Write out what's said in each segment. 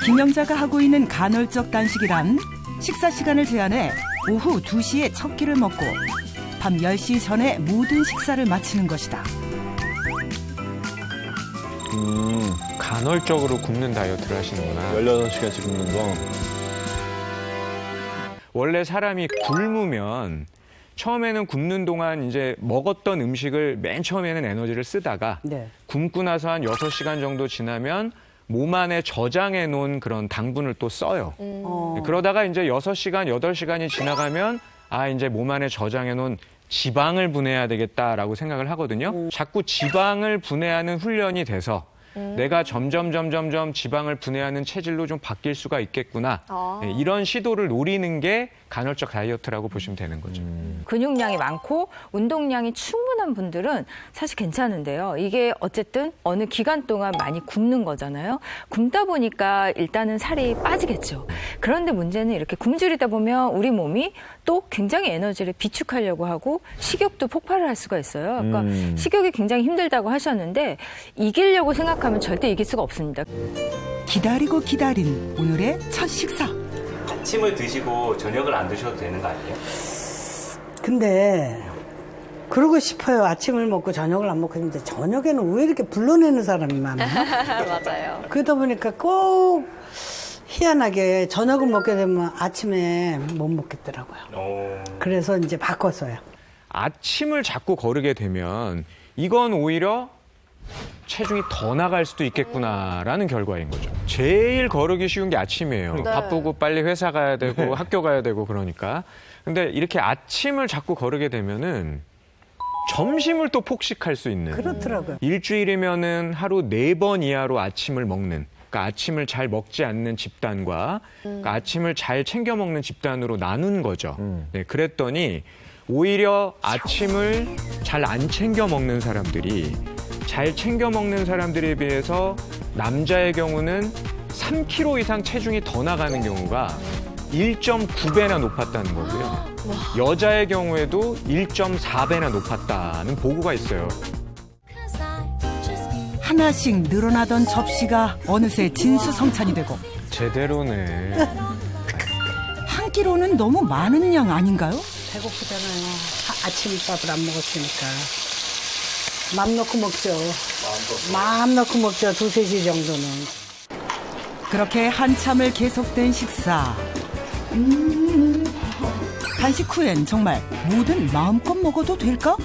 김영자가 하고 있는 간헐적 단식이란 식사 시간을 제한해 오후 2시에 첫 끼를 먹고 밤 10시 전에 모든 식사를 마치는 것이다. 간헐적으로 굶는 다이어트를 하시는구나. 16시간씩 굶는 거. 원래 사람이 굶으면 처음에는 굶는 동안 이제 먹었던 음식을 맨 처음에는 에너지를 쓰다가 네. 굶고 나서 한 6시간 정도 지나면 몸 안에 저장해 놓은 그런 당분을 또 써요. 그러다가 이제 6시간, 8시간이 지나가면 이제 몸 안에 저장해 놓은 지방을 분해해야 되겠다라고 생각을 하거든요. 자꾸 지방을 분해하는 훈련이 돼서 내가 점점 지방을 분해하는 체질로 좀 바뀔 수가 있겠구나. 네, 이런 시도를 노리는 게 간헐적 다이어트라고 보시면 되는 거죠. 근육량이 많고 운동량이 충분한 분들은 사실 괜찮은데요. 이게 어쨌든 어느 기간 동안 많이 굶는 거잖아요. 굶다 보니까 일단은 살이 빠지겠죠. 그런데 문제는 이렇게 굶주리다 보면 우리 몸이 또 굉장히 에너지를 비축하려고 하고 식욕도 폭발을 할 수가 있어요. 그러니까 식욕이 굉장히 힘들다고 하셨는데 이기려고 생각하면 절대 이길 수가 없습니다. 기다리고 기다린 오늘의 첫 식사. 아침을 드시고 저녁을 안 드셔도 되는 거 아니에요? 근데 그러고 싶어요. 아침을 먹고 저녁을 안 먹고 있는데 저녁에는 왜 이렇게 불러내는 사람이 많아? 맞아요. 그러다 보니까 꼭 희한하게 저녁을 먹게 되면 아침에 못 먹겠더라고요. 그래서 이제 바꿨어요. 아침을 자꾸 거르게 되면 이건 오히려 체중이 더 나갈 수도 있겠구나라는 결과인 거죠. 제일 거르기 쉬운 게 아침이에요. 바쁘고 빨리 회사 가야 되고 학교 가야 되고 그러니까. 근데 이렇게 아침을 자꾸 거르게 되면은 점심을 또 폭식할 수 있는. 그렇더라고요. 일주일이면은 하루 4번 이하로 아침을 먹는. 그러니까 아침을 잘 먹지 않는 집단과 그러니까 아침을 잘 챙겨 먹는 집단으로 나눈 거죠. 네, 그랬더니 오히려 아침을 잘 안 챙겨 먹는 사람들이 잘 챙겨 먹는 사람들에 비해서 남자의 경우는 3kg 이상 체중이 더 나가는 경우가 1.9배나 높았다는 거고요. 여자의 경우에도 1.4배나 높았다는 보고가 있어요. 하나씩 늘어나던 접시가 어느새 진수성찬이 되고 제대로네. 한 끼로는 너무 많은 양 아닌가요? 배고프잖아요. 아침밥을 안 먹었으니까. 맘 놓고 먹죠. 마음 놓고 먹죠. 2-3시 정도는. 그렇게 한참을 계속된 식사. 간식 후엔 정말 뭐든 마음껏 먹어도 될까?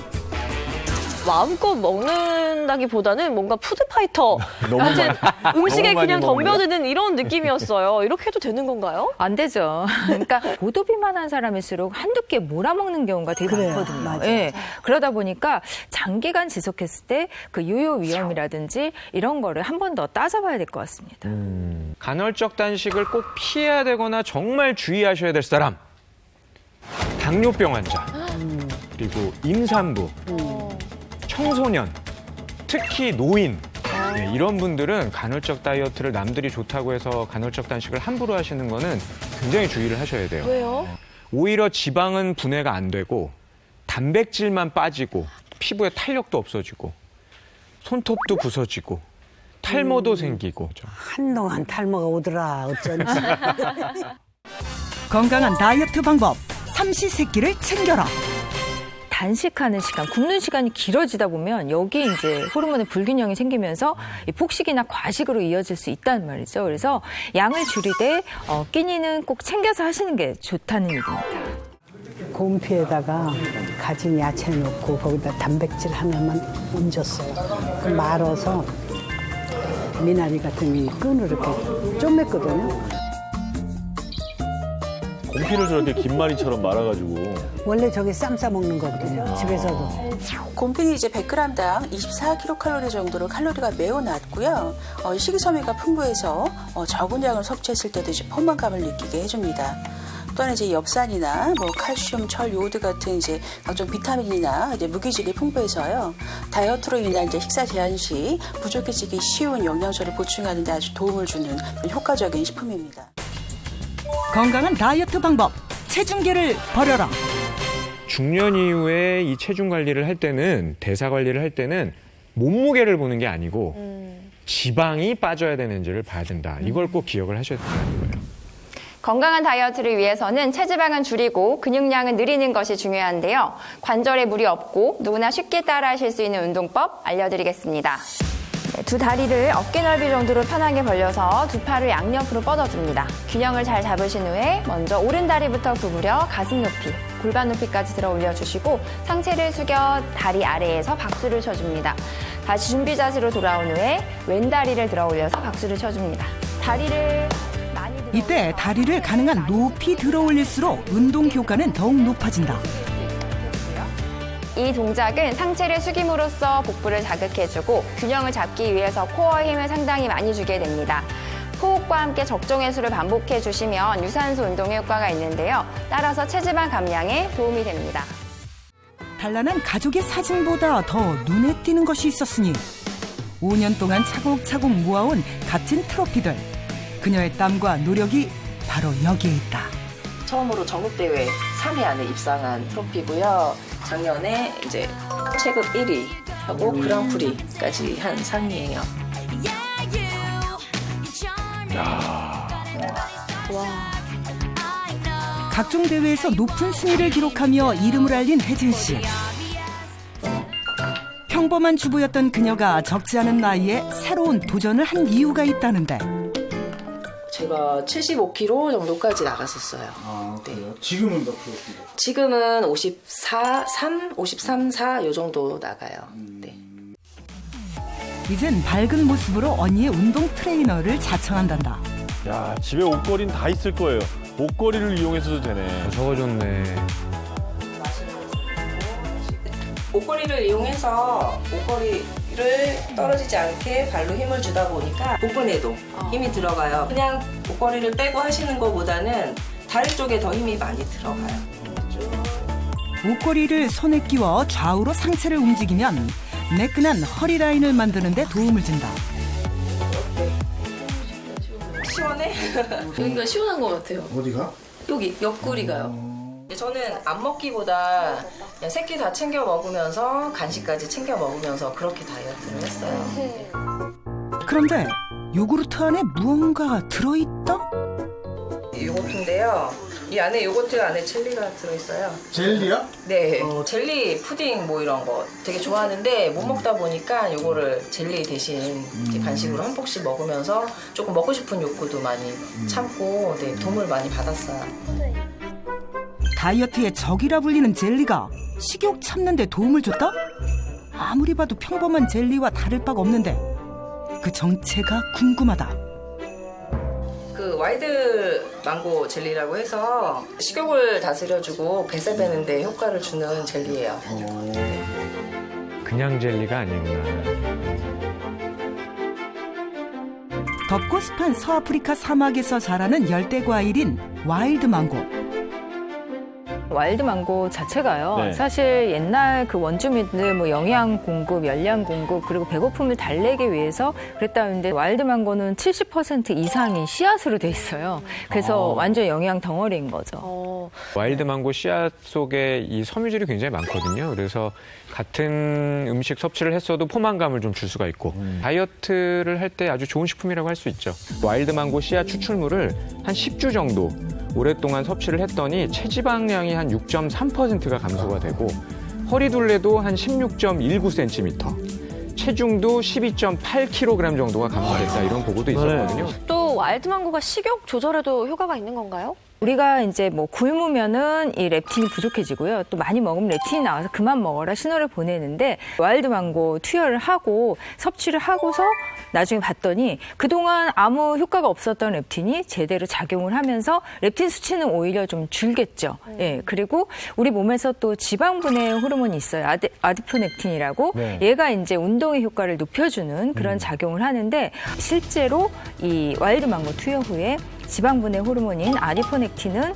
마음껏 먹는다기보다는 뭔가 푸드파이터 너무 같은 음식에 너무 많이 그냥 먹네. 덤벼드는 이런 느낌이었어요. 이렇게 해도 되는 건가요? 안 되죠. 그러니까 고도비만한 사람일수록 한두 끼 몰아먹는 경우가 되게 그래요. 많거든요. 맞아요. 예. 그러다 보니까 장기간 지속했을 때 그 요요 위험이라든지 이런 거를 한 번 더 따져봐야 될 것 같습니다. 간헐적 단식을 꼭 피해야 되거나 정말 주의하셔야 될 사람. 당뇨병 환자, 그리고 임산부, 청소년, 특히 노인, 네, 이런 분들은 간헐적 다이어트를 남들이 좋다고 해서 간헐적 단식을 함부로 하시는 거는 굉장히 주의를 하셔야 돼요. 왜요? 오히려 지방은 분해가 안 되고 단백질만 빠지고 피부에 탄력도 없어지고 손톱도 부서지고 탈모도 생기고. 한동안 탈모가 오더라. 어쩐지. 건강한 다이어트 방법. 삼시세끼를 챙겨라. 단식하는 시간, 굶는 시간이 길어지다 보면 여기에 이제 호르몬의 불균형이 생기면서 이 폭식이나 과식으로 이어질 수 있다는 말이죠. 그래서 양을 줄이되 끼니는 꼭 챙겨서 하시는 게 좋다는 얘기입니다. 곰피에다가 가진 야채 넣고 거기다 단백질 하나만 얹었어요. 그 말아서 미나리 같은 이 끈을 이렇게 쪼맸거든요. 곰피를 저렇게 김말이처럼 말아가지고. 원래 저게 쌈 싸 먹는 거거든요. 집에서도. 곰피는 이제 100g당 24kcal 정도로 칼로리가 매우 낮고요. 식이섬유가 풍부해서 적은 양을 섭취했을 때도 이제 포만감을 느끼게 해줍니다. 또한 이제 엽산이나 뭐 칼슘, 철, 요오드 같은 이제 각종 비타민이나 이제 무기질이 풍부해서요. 다이어트로 인한 이제 식사 제한 시 부족해지기 쉬운 영양소를 보충하는 데 아주 도움을 주는 효과적인 식품입니다. 건강한 다이어트 방법. 체중계를 버려라. 중년 이후에 이 체중 관리를 할 때는 대사 관리를 할 때는 몸무게를 보는 게 아니고 지방이 빠져야 되는지를 봐야 된다. 이걸 꼭 기억을 하셔야 된다는 거예요. 건강한 다이어트를 위해서는 체지방은 줄이고 근육량은 늘리는 것이 중요한데요. 관절에 무리 없고 누구나 쉽게 따라하실 수 있는 운동법 알려드리겠습니다. 두 다리를 어깨 넓이 정도로 편하게 벌려서 두 팔을 양옆으로 뻗어줍니다. 균형을 잘 잡으신 후에 먼저 오른 다리부터 구부려 가슴 높이, 골반 높이까지 들어 올려주시고 상체를 숙여 다리 아래에서 박수를 쳐줍니다. 다시 준비 자세로 돌아온 후에 왼 다리를 들어 올려서 박수를 쳐줍니다. 다리를 많이 들어 이때 다리를 가능한 높이 들어 올릴수록 운동 효과는 더욱 높아진다. 이 동작은 상체를 숙임으로써 복부를 자극해주고 균형을 잡기 위해서 코어 힘을 상당히 많이 주게 됩니다. 호흡과 함께 적정의 수를 반복해주시면 유산소 운동 효과가 있는데요. 따라서 체지방 감량에 도움이 됩니다. 단란한 가족의 사진보다 더 눈에 띄는 것이 있었으니 5년 동안 차곡차곡 모아온 값진 트로피들. 그녀의 땀과 노력이 바로 여기에 있다. 처음으로 전국대회 3위 안에 입상한 트로피고요. 작년에 이제 체급 1위 하고 그랑프리까지 한 상이에요. 각종 대회에서 높은 순위를 기록하며 이름을 알린 혜진 씨. 평범한 주부였던 그녀가 적지 않은 나이에 새로운 도전을 한 이유가 있다는데. 제가 75kg 정도까지 나갔었어요. 아, 그래요? 네. 지금은 몇 킬로인데? 지금은 53, 4 요 정도 나가요. 네. 이젠 밝은 모습으로 언니의 운동 트레이너를 자청한단다. 야, 집에 옷걸이는 다 있을 거예요. 옷걸이를 이용해서도 되네. 저거 좋네. 옷걸이를 이용해서 옷걸이를 떨어지지 않게 발로 힘을 주다 보니까 복근에도 힘이 들어가요. 그냥 옷걸이를 빼고 하시는 것보다는 다리 쪽에 더 힘이 많이 들어가요. 옷걸이를 손에 끼워 좌우로 상체를 움직이면 매끈한 허리 라인을 만드는 데 도움을 준다. 시원해? 여기가 시원한 것 같아요. 어디가? 여기 옆구리가요. 저는 안 먹기보다 그냥 새끼 다 챙겨 먹으면서 간식까지 챙겨 먹으면서 그렇게 다이어트를 했어요. 그런데 요구르트 안에 무언가가 들어있다? 요거트인데요. 이 안에 요거트 안에 젤리가 들어있어요. 젤리야? 네. 젤리, 푸딩 뭐 이런 거 되게 좋아하는데 못 먹다 보니까 요거를 젤리 대신 이렇게 간식으로 한 폭씩 먹으면서 조금 먹고 싶은 욕구도 많이 참고 네, 도움을 많이 받았어요. 다이어트의 적이라 불리는 젤리가 식욕 참는 데 도움을 줬다? 아무리 봐도 평범한 젤리와 다를 바가 없는데 그 정체가 궁금하다. 그 와이드 망고 젤리라고 해서 식욕을 다스려주고 뱃살 빼는 데 효과를 주는 젤리예요. 그냥 젤리가 아니구나. 덥고 습한 서아프리카 사막에서 자라는 열대 과일인 와일드 망고. 와일드 망고 자체가요. 네. 사실 옛날 그 원주민들 뭐 영양 공급, 열량 공급 그리고 배고픔을 달래기 위해서 그랬다는데 와일드 망고는 70% 이상이 씨앗으로 돼 있어요. 그래서 완전 영양 덩어리인 거죠. 와일드 망고 씨앗 속에 이 섬유질이 굉장히 많거든요. 그래서 같은 음식 섭취를 했어도 포만감을 좀 줄 수가 있고 다이어트를 할 때 아주 좋은 식품이라고 할 수 있죠. 와일드 망고 씨앗 추출물을 한 10주 정도 오랫동안 섭취를 했더니 체지방량이 한 6.3%가 감소가 되고 허리둘레도 한 16.19cm, 체중도 12.8kg 정도가 감소됐다 이런 보고도 있었거든요. 또 와일드 망고가 식욕 조절에도 효과가 있는 건가요? 우리가 이제 뭐 굶으면은 이 렙틴이 부족해지고요. 또 많이 먹으면 렙틴이 나와서 그만 먹어라 신호를 보내는데 와일드 망고 투여를 하고 섭취를 하고서 나중에 봤더니 그동안 아무 효과가 없었던 렙틴이 제대로 작용을 하면서 렙틴 수치는 오히려 좀 줄겠죠. 예. 그리고 우리 몸에서 또 지방 분해 호르몬이 있어요. 아디포넥틴이라고. 네. 얘가 이제 운동의 효과를 높여주는 그런 작용을 하는데 실제로 이 와일드 망고 투여 후에 지방 분해 호르몬인 아디포넥틴은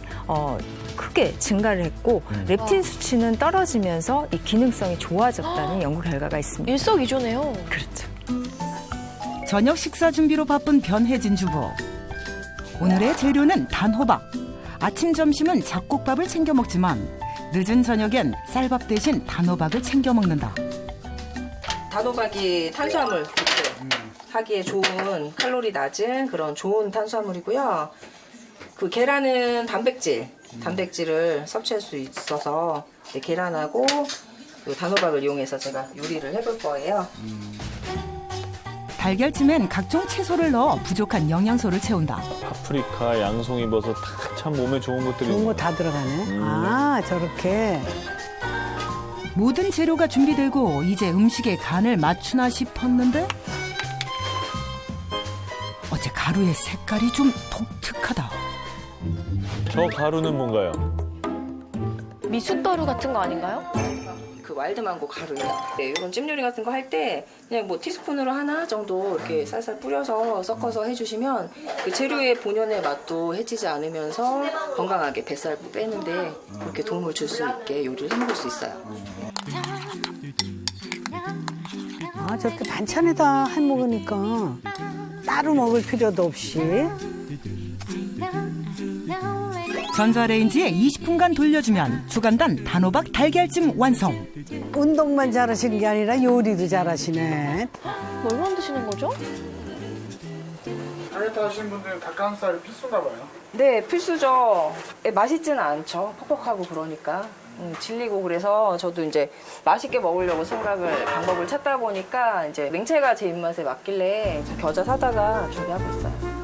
크게 증가를 했고 렙틴 수치는 떨어지면서 이 기능성이 좋아졌다는 연구 결과가 있습니다. 일석이조네요. 그렇죠. 저녁 식사 준비로 바쁜 변혜진 주부. 오늘의 재료는 단호박. 아침 점심은 잡곡밥을 챙겨 먹지만 늦은 저녁엔 쌀밥 대신 단호박을 챙겨 먹는다. 단호박이 탄수화물 좋고요. 하기에 좋은 칼로리 낮은 그런 좋은 탄수화물이고요. 그 계란은 단백질을 섭취할 수 있어서 이제 계란하고 그 단호박을 이용해서 제가 요리를 해볼 거예요. 달걀찜엔 각종 채소를 넣어 부족한 영양소를 채운다. 파프리카, 양송이버섯 다 참 몸에 좋은 것들이 좋은 거 다 들어가네. 아, 저렇게. 모든 재료가 준비되고 이제 음식에 간을 맞추나 싶었는데 어째 가루의 색깔이 좀 독특하다. 저 가루는 뭔가요? 미숫가루 같은 거 아닌가요? 그 와일드망고 가루예요. 네, 이런 찜 요리 같은 거 할 때 그냥 뭐 티스푼으로 하나 정도 이렇게 살살 뿌려서 섞어서 해주시면 그 재료의 본연의 맛도 해치지 않으면서 건강하게 뱃살 빼는데 그렇게 도움을 줄 수 있게 요리를 해먹을 수 있어요. 아, 저렇게 반찬에다 해 먹으니까 따로 먹을 필요도 없이. 전자레인지에 20분간 돌려주면 주간단 단호박 달걀찜 완성. 운동만 잘하시는 게 아니라 요리도 잘하시네. 뭘 만드시는 거죠? 다이어트 하시는 분들은 닭가슴살이 필수인가 봐요. 네, 필수죠. 맛있지는 않죠. 퍽퍽하고 그러니까. 질리고 그래서 저도 이제 맛있게 먹으려고 방법을 찾다 보니까 이제 냉채가 제 입맛에 맞길래 겨자 사다가 준비하고 있어요.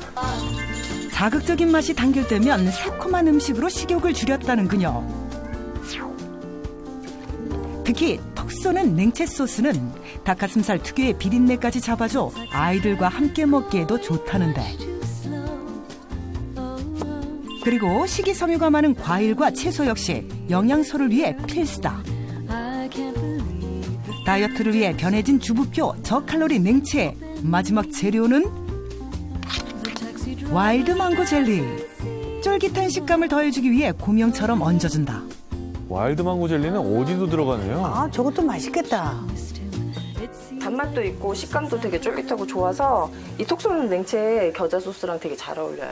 자극적인 맛이 당길되면 새콤한 음식으로 식욕을 줄였다는 그녀. 특히 톡 쏘는 냉채 소스는 닭가슴살 특유의 비린내까지 잡아줘 아이들과 함께 먹기에도 좋다는데. 그리고 식이섬유가 많은 과일과 채소 역시 영양소를 위해 필수다. 다이어트를 위해 변해진 주부표 저칼로리 냉채. 마지막 재료는 와일드 망고 젤리. 쫄깃한 식감을 더해주기 위해 고명처럼 얹어준다. 와일드 망고 젤리는 어디도 들어가네요. 아, 저것도 맛있겠다. 단맛도 있고 식감도 되게 쫄깃하고 좋아서 이 톡 쏘는 냉채 겨자 소스랑 되게 잘 어울려요.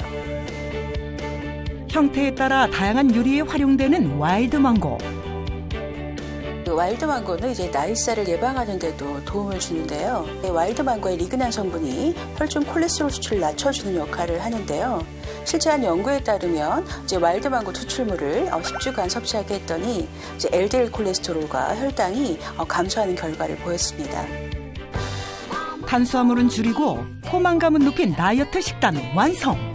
형태에 따라 다양한 요리에 활용되는 와일드 망고. 그 와일드 망고는 이제 나이살을 예방하는 데도 도움을 주는데요. 와일드 망고의 리그난 성분이 혈중 콜레스테롤 수치를 낮춰주는 역할을 하는데요. 실제 한 연구에 따르면 이제 와일드 망고 추출물을 10주간 섭취하게 했더니 이제 LDL 콜레스테롤과 혈당이 감소하는 결과를 보였습니다. 탄수화물은 줄이고 포만감은 높인 다이어트 식단 완성.